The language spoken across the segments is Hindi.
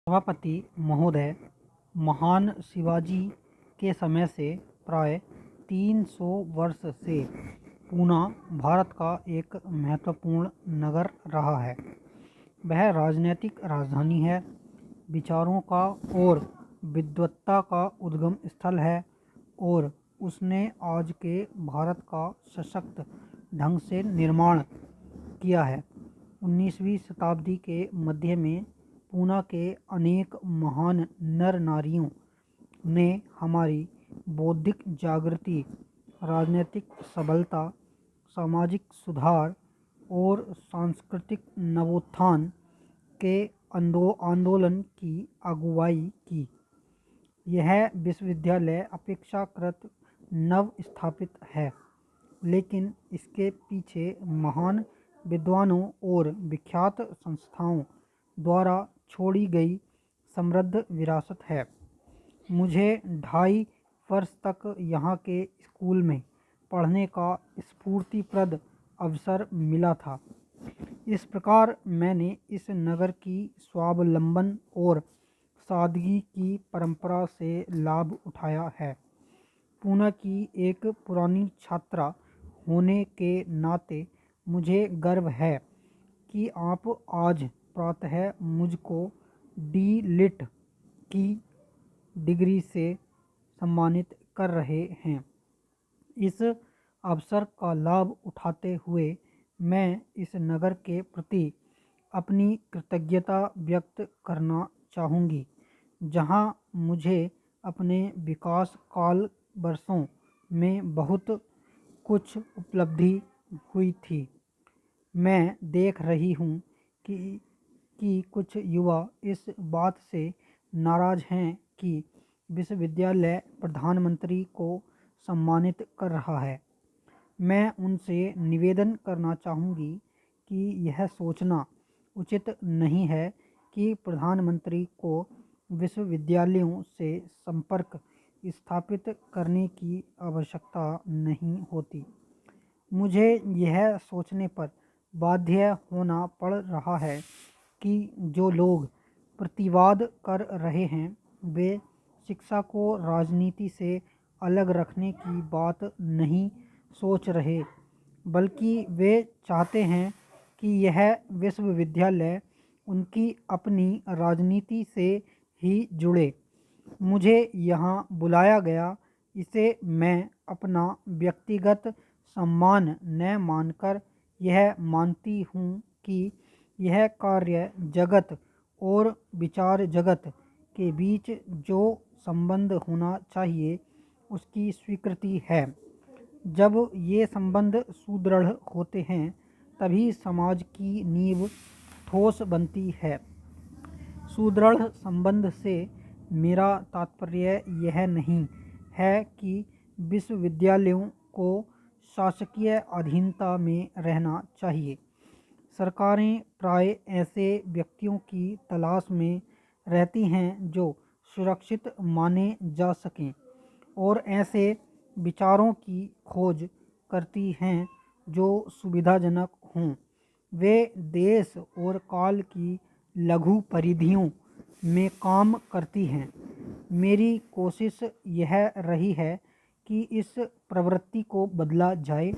सभापति महोदय, महान शिवाजी के समय से प्राय 300 वर्ष से पूना भारत का एक महत्वपूर्ण नगर रहा है। वह राजनीतिक राजधानी है, विचारों का और विद्वत्ता का उद्गम स्थल है और उसने आज के भारत का सशक्त ढंग से निर्माण किया है। 19वीं शताब्दी के मध्य में पूना के अनेक महान नर नारियों ने हमारी बौद्धिक जागृति, राजनीतिक सबलता, सामाजिक सुधार और सांस्कृतिक नवोत्थान के आंदोलन की अगुवाई की। यह विश्वविद्यालय अपेक्षाकृत नव स्थापित है, लेकिन इसके पीछे महान विद्वानों और विख्यात संस्थाओं द्वारा छोड़ी गई समृद्ध विरासत है। मुझे 2.5 वर्ष तक यहाँ के स्कूल में पढ़ने का स्फूर्तिप्रद अवसर मिला था। इस प्रकार मैंने इस नगर की स्वावलंबन और सादगी की परंपरा से लाभ उठाया है। पूना की एक पुरानी छात्रा होने के नाते मुझे गर्व है कि आप आज प्रातः मुझको डी लिट की डिग्री से सम्मानित कर रहे हैं। इस अवसर का लाभ उठाते हुए मैं इस नगर के प्रति अपनी कृतज्ञता व्यक्त करना चाहूँगी, जहाँ मुझे अपने विकास काल वर्षों में बहुत कुछ उपलब्धि हुई थी। मैं देख रही हूँ कि कुछ युवा इस बात से नाराज़ हैं कि विश्वविद्यालय प्रधानमंत्री को सम्मानित कर रहा है। मैं उनसे निवेदन करना चाहूँगी कि यह सोचना उचित नहीं है कि प्रधानमंत्री को विश्वविद्यालयों से संपर्क स्थापित करने की आवश्यकता नहीं होती। मुझे यह सोचने पर बाध्य होना पड़ रहा है कि जो लोग प्रतिवाद कर रहे हैं वे शिक्षा को राजनीति से अलग रखने की बात नहीं सोच रहे, बल्कि वे चाहते हैं कि यह विश्वविद्यालय उनकी अपनी राजनीति से ही जुड़े। मुझे यहाँ बुलाया गया, इसे मैं अपना व्यक्तिगत सम्मान न मानकर यह मानती हूँ कि यह कार्य जगत और विचार जगत के बीच जो संबंध होना चाहिए उसकी स्वीकृति है। जब ये संबंध सुदृढ़ होते हैं तभी समाज की नींव ठोस बनती है। सुदृढ़ संबंध से मेरा तात्पर्य यह नहीं है कि विश्वविद्यालयों को शासकीय अधीनता में रहना चाहिए। सरकारें प्राय ऐसे व्यक्तियों की तलाश में रहती हैं जो सुरक्षित माने जा सकें और ऐसे विचारों की खोज करती हैं जो सुविधाजनक हों। वे देश और काल की लघु परिधियों में काम करती हैं। मेरी कोशिश यह रही है कि इस प्रवृत्ति को बदला जाए।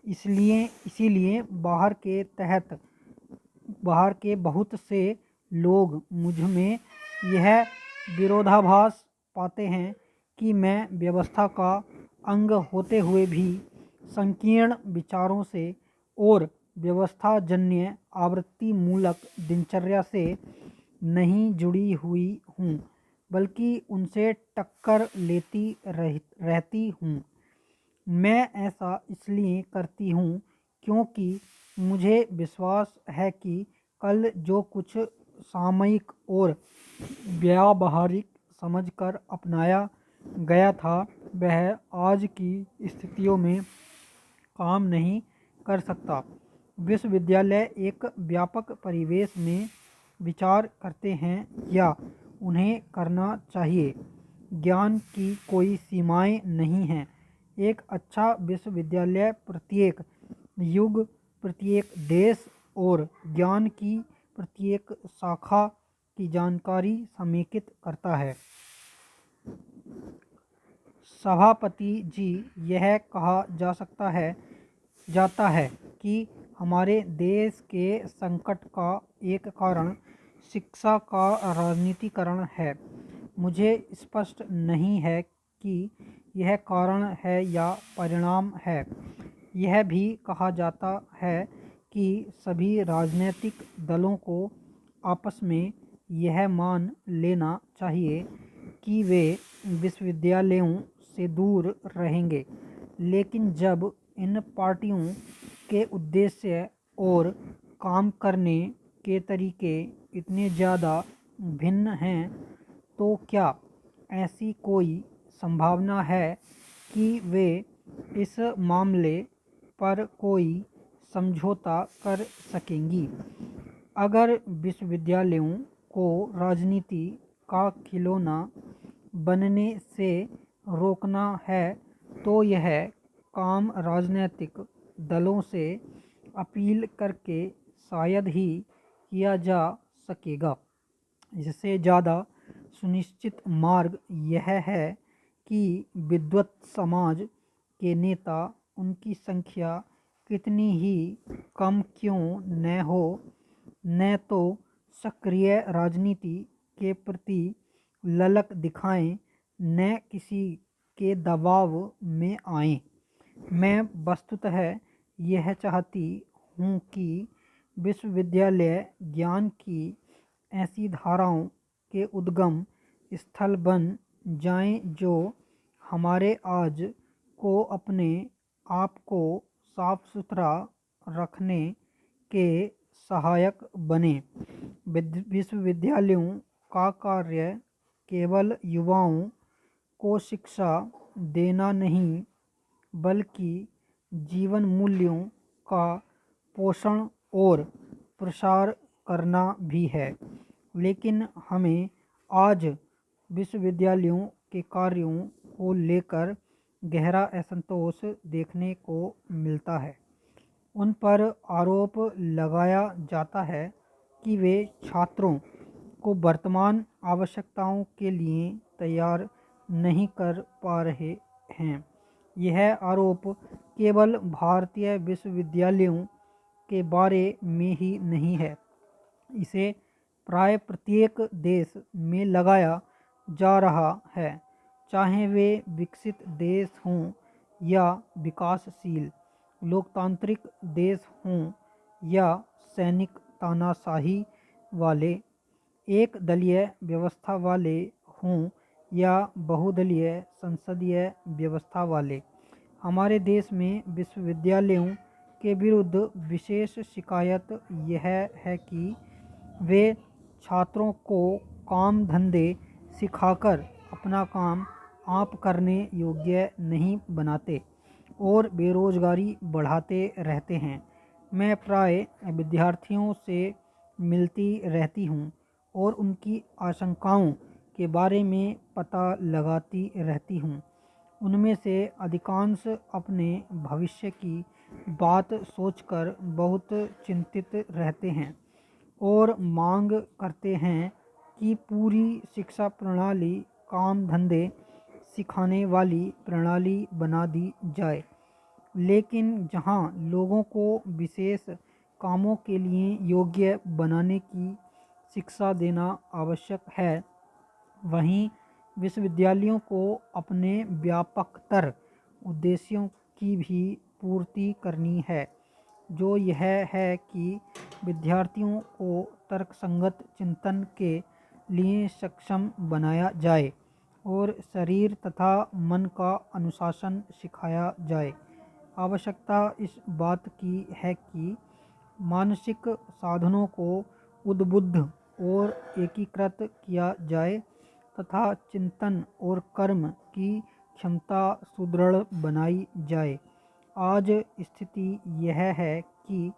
इसीलिए बाहर के बहुत से लोग मुझ में यह विरोधाभास पाते हैं कि मैं व्यवस्था का अंग होते हुए भी संकीर्ण विचारों से और व्यवस्थाजन्य आवृत्ति मूलक दिनचर्या से नहीं जुड़ी हुई हूँ, बल्कि उनसे टक्कर लेती रहती हूँ। मैं ऐसा इसलिए करती हूँ क्योंकि मुझे विश्वास है कि कल जो कुछ सामयिक और व्यावहारिक समझकर अपनाया गया था वह आज की स्थितियों में काम नहीं कर सकता। विश्वविद्यालय एक व्यापक परिवेश में विचार करते हैं या उन्हें करना चाहिए। ज्ञान की कोई सीमाएं नहीं हैं। एक अच्छा विश्वविद्यालय प्रत्येक युग, प्रत्येक देश और ज्ञान की प्रत्येक शाखा की जानकारी समेकित करता है। सभापति जी, यह कहा जाता है कि हमारे देश के संकट का एक कारण शिक्षा का राजनीतिकरण है। मुझे स्पष्ट नहीं है कि यह कारण है या परिणाम है। यह भी कहा जाता है कि सभी राजनीतिक दलों को आपस में यह मान लेना चाहिए कि वे विश्वविद्यालयों से दूर रहेंगे, लेकिन जब इन पार्टियों के उद्देश्य और काम करने के तरीके इतने ज़्यादा भिन्न हैं, तो क्या ऐसी कोई संभावना है कि वे इस मामले पर कोई समझौता कर सकेंगी? अगर विश्वविद्यालयों को राजनीति का खिलौना बनने से रोकना है, तो यह काम राजनीतिक दलों से अपील करके शायद ही किया जा सकेगा। इससे ज़्यादा सुनिश्चित मार्ग यह है कि विद्वत समाज के नेता, उनकी संख्या कितनी ही कम क्यों न हो, न तो सक्रिय राजनीति के प्रति ललक दिखाएं, न किसी के दबाव में आएं। मैं वस्तुतः यह चाहती हूँ कि विश्वविद्यालय ज्ञान की ऐसी धाराओं के उद्गम स्थल बन जाएं जो हमारे आज को अपने आप को साफ सुथरा रखने के सहायक बने। विश्वविद्यालयों का कार्य केवल युवाओं को शिक्षा देना नहीं, बल्कि जीवन मूल्यों का पोषण और प्रसार करना भी है। लेकिन हमें आज विश्वविद्यालयों के कार्यों को लेकर गहरा असंतोष देखने को मिलता है। उन पर आरोप लगाया जाता है कि वे छात्रों को वर्तमान आवश्यकताओं के लिए तैयार नहीं कर पा रहे हैं। यह आरोप केवल भारतीय विश्वविद्यालयों के बारे में ही नहीं है, इसे प्राय प्रत्येक देश में लगाया जा रहा है, चाहे वे विकसित देश हों या विकासशील, लोकतांत्रिक देश हों या सैनिक तानाशाही वाले, एक दलीय व्यवस्था वाले हों या बहुदलीय संसदीय व्यवस्था वाले। हमारे देश में विश्वविद्यालयों के विरुद्ध विशेष शिकायत यह है कि वे छात्रों को काम धंधे सिखाकर अपना काम आप करने योग्य नहीं बनाते और बेरोजगारी बढ़ाते रहते हैं। मैं प्राय विद्यार्थियों से मिलती रहती हूँ और उनकी आशंकाओं के बारे में पता लगाती रहती हूँ। उनमें से अधिकांश अपने भविष्य की बात सोचकर बहुत चिंतित रहते हैं और मांग करते हैं कि पूरी शिक्षा प्रणाली काम धंधे सिखाने वाली प्रणाली बना दी जाए। लेकिन जहां लोगों को विशेष कामों के लिए योग्य बनाने की शिक्षा देना आवश्यक है, वहीं विश्वविद्यालयों को अपने व्यापकतर उद्देश्यों की भी पूर्ति करनी है, जो यह है कि विद्यार्थियों को तर्कसंगत चिंतन के लिए सक्षम बनाया जाए और शरीर तथा मन का अनुशासन सिखाया जाए। आवश्यकता इस बात की है कि मानसिक साधनों को उद्बुद्ध और एकीकृत किया जाए तथा चिंतन और कर्म की क्षमता सुदृढ़ बनाई जाए। आज स्थिति यह है कि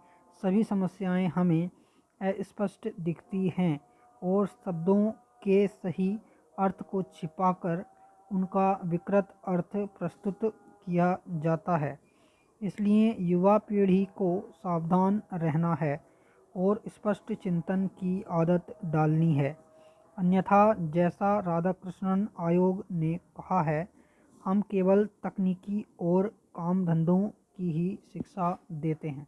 सभी समस्याएं हमें अस्पष्ट दिखती हैं और शब्दों के सही अर्थ को छिपाकर उनका विकृत अर्थ प्रस्तुत किया जाता है। इसलिए युवा पीढ़ी को सावधान रहना है और स्पष्ट चिंतन की आदत डालनी है। अन्यथा, जैसा राधाकृष्णन आयोग ने कहा है, हम केवल तकनीकी और काम धंधों की ही शिक्षा देते हैं।